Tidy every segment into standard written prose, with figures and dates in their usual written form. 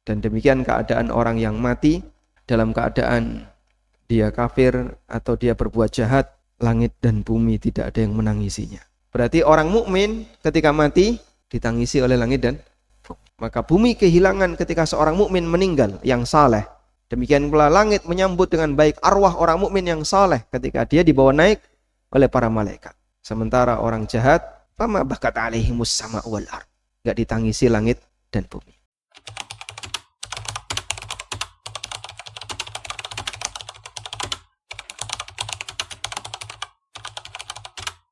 Dan demikian keadaan orang yang mati dalam keadaan dia kafir atau dia berbuat jahat, langit dan bumi tidak ada yang menangisinya. Berarti orang mukmin ketika mati ditangisi oleh langit dan bumi. Maka bumi kehilangan ketika seorang mukmin meninggal yang saleh. Demikian pula langit menyambut dengan baik arwah orang mukmin yang saleh ketika dia dibawa naik oleh para malaikat. Sementara orang jahat, fama bakat alaihimus sama wal ard. Enggak ditangisi langit dan bumi.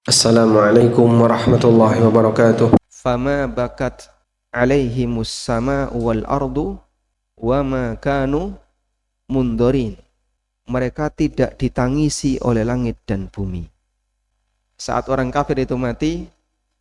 Assalamualaikum warahmatullahi wabarakatuh. Fama bakat alaihimus sama wal ardu wa ma kanu mundorin. Mereka tidak ditangisi oleh langit dan bumi. Saat orang kafir itu mati,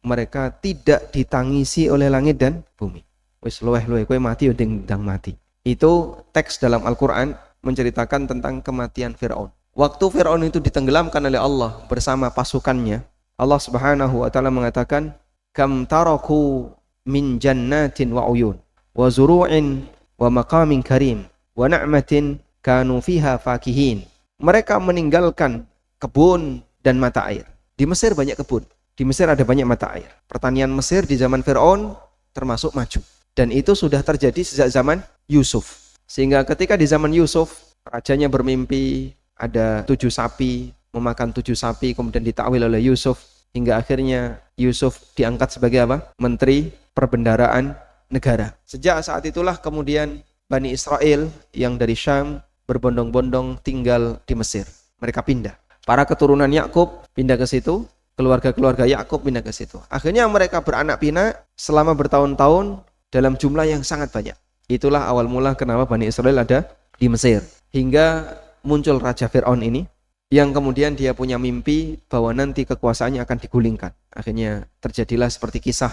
mereka tidak ditangisi oleh langit dan bumi. Wis luweh-luweh kowe mati yo ndang mati. Itu teks dalam Al-Qur'an menceritakan tentang kematian Firaun. Waktu Firaun itu ditenggelamkan oleh Allah bersama pasukannya, Allah Subhanahu wa taala mengatakan, "Kam taraku min jannatin wa uyun wa zuru'in wa maqamin karim wa na'matin kanu fiha fakihin." Mereka meninggalkan kebun dan mata air. Di Mesir banyak kebun. Di Mesir ada banyak mata air. Pertanian Mesir di zaman Firaun termasuk maju. Dan itu sudah terjadi sejak zaman Yusuf. Sehingga ketika di zaman Yusuf, rajanya bermimpi ada 7 sapi, memakan 7 sapi, kemudian ditakwil oleh Yusuf, hingga akhirnya Yusuf diangkat sebagai apa? Menteri Perbendaraan Negara. Sejak saat itulah kemudian Bani Israel yang dari Syam berbondong-bondong tinggal di Mesir. Mereka pindah. Para keturunan Yakub pindah ke situ, keluarga-keluarga Yakub pindah ke situ. Akhirnya mereka beranak pinak selama bertahun-tahun dalam jumlah yang sangat banyak. Itulah awal mula kenapa Bani Israel ada di Mesir. Hingga muncul Raja Fir'aun ini, yang kemudian dia punya mimpi bahwa nanti kekuasaannya akan digulingkan. Akhirnya terjadilah seperti kisah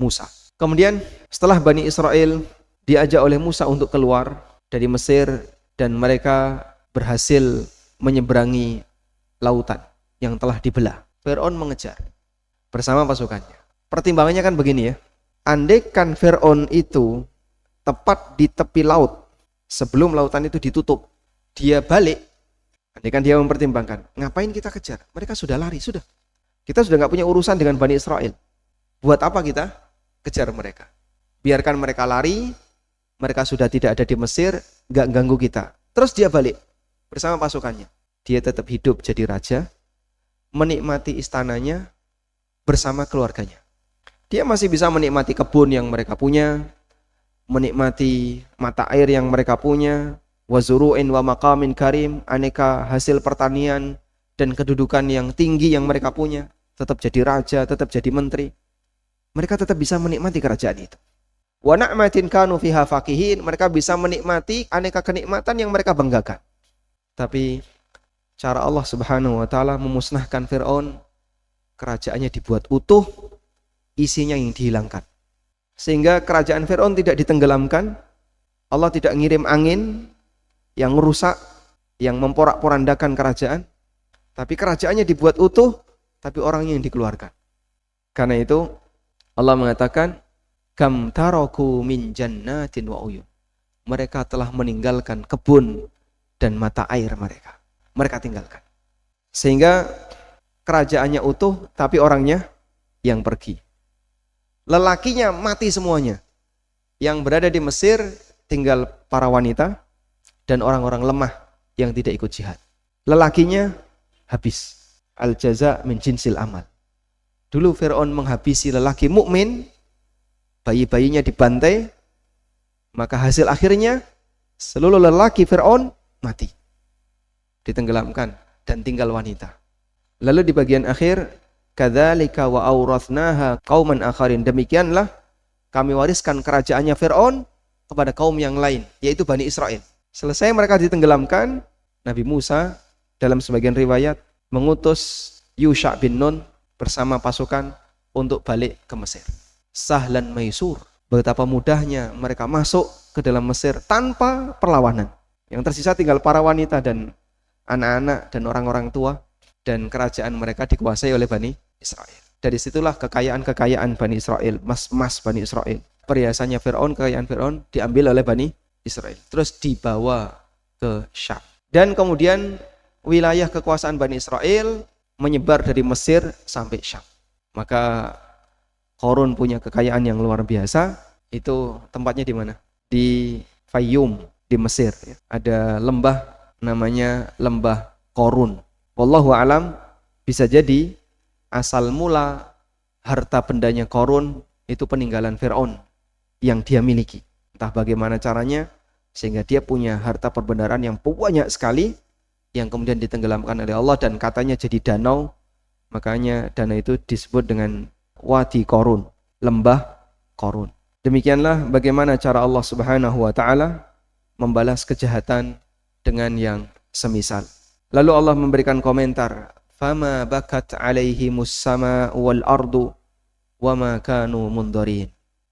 Musa. Kemudian setelah Bani Israel diajak oleh Musa untuk keluar dari Mesir dan mereka berhasil menyeberangi lautan yang telah dibelah, Fir'aun mengejar bersama pasukannya. Pertimbangannya kan begini ya, andaikan Fir'aun itu tepat di tepi laut sebelum lautan itu ditutup, dia balik. Andaikan dia mempertimbangkan, ngapain kita kejar? Mereka sudah lari, sudah. Kita sudah nggak punya urusan dengan Bani Israel. Buat apa kita kejar mereka? Biarkan mereka lari, mereka sudah tidak ada di Mesir, nggak ganggu kita. Terus dia balik bersama pasukannya. Dia tetap hidup jadi raja, menikmati istananya bersama keluarganya. Dia masih bisa menikmati kebun yang mereka punya, menikmati mata air yang mereka punya, wa zuru'in wa maqamin karim, aneka hasil pertanian dan kedudukan yang tinggi yang mereka punya, tetap jadi raja, tetap jadi menteri. Mereka tetap bisa menikmati kerajaan itu. Wa na'matin kanu fiha fakihin, mereka bisa menikmati aneka kenikmatan yang mereka banggakan. Tapi cara Allah Subhanahu wa taala memusnahkan Fir'aun, kerajaannya dibuat utuh, isinya yang dihilangkan. Sehingga kerajaan Fir'aun tidak ditenggelamkan, Allah tidak ngirim angin yang merusak, yang memporak-porandakan kerajaan, tapi kerajaannya dibuat utuh, tapi orangnya yang dikeluarkan. Karena itu Allah mengatakan, kam taraku min jannatin wa uyun. Mereka telah meninggalkan kebun dan mata air mereka. Mereka tinggalkan. Sehingga kerajaannya utuh, tapi orangnya yang pergi. Lelakinya mati semuanya. Yang berada di Mesir tinggal para wanita dan orang-orang lemah yang tidak ikut jihad. Lelakinya habis. Al-jaza min jinsil amal. Dulu Fir'aun menghabisi lelaki mukmin, bayi-bayinya dibantai, maka hasil akhirnya seluruh lelaki Fir'aun mati, ditenggelamkan dan tinggal wanita. Lalu di bagian akhir, kadzalika wa auratsnaha qauman akharin, demikianlah kami wariskan kerajaannya Fir'aun kepada kaum yang lain, yaitu Bani Israel. Selesai mereka ditenggelamkan, Nabi Musa dalam sebagian riwayat mengutus Yusha bin Nun bersama pasukan untuk balik ke Mesir. Sahlan maisur, betapa mudahnya mereka masuk ke dalam Mesir tanpa perlawanan. Yang tersisa tinggal para wanita dan anak-anak dan orang-orang tua, dan kerajaan mereka dikuasai oleh Bani Israel. Dari situlah kekayaan-kekayaan Bani Israel, mas-mas Bani Israel. perhiasannya Fir'aun, kekayaan Fir'aun diambil oleh Bani Israel. Terus dibawa ke Syam. Dan kemudian wilayah kekuasaan Bani Israel menyebar dari Mesir sampai Syam. Maka Qarun punya kekayaan yang luar biasa. Itu tempatnya di mana? Di Fayyum, di Mesir. Ada lembah namanya Lembah Qarun. Wallahu alam, bisa jadi asal mula harta bendanya Qarun itu peninggalan Fir'aun yang dia miliki. Entah bagaimana caranya sehingga dia punya harta perbendaharaan yang banyak sekali yang kemudian ditenggelamkan oleh Allah dan katanya jadi danau. Makanya danau itu disebut dengan Wadi Qarun, lembah Qarun. Demikianlah bagaimana cara Allah Subhanahu wa taala membalas kejahatan dengan yang semisal. Lalu Allah memberikan komentar, "Fama bakat 'alaihimus sama'u wal ardu wama kanu mundarin."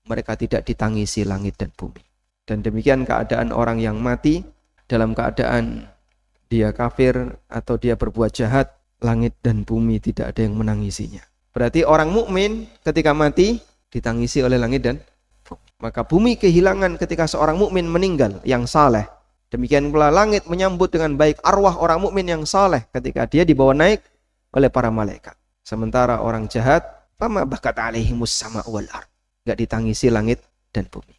Mereka tidak ditangisi langit dan bumi. Dan demikian keadaan orang yang mati dalam keadaan dia kafir atau dia berbuat jahat, langit dan bumi tidak ada yang menangisinya. Berarti orang mukmin ketika mati ditangisi oleh langit dan bumi. Maka bumi kehilangan ketika seorang mukmin meninggal yang saleh. Demikian pula langit menyambut dengan baik arwah orang mukmin yang saleh ketika dia dibawa naik oleh para malaikat. Sementara orang jahat, fama bakat alaihimus sama wal ard, enggak ditangisi langit dan bumi.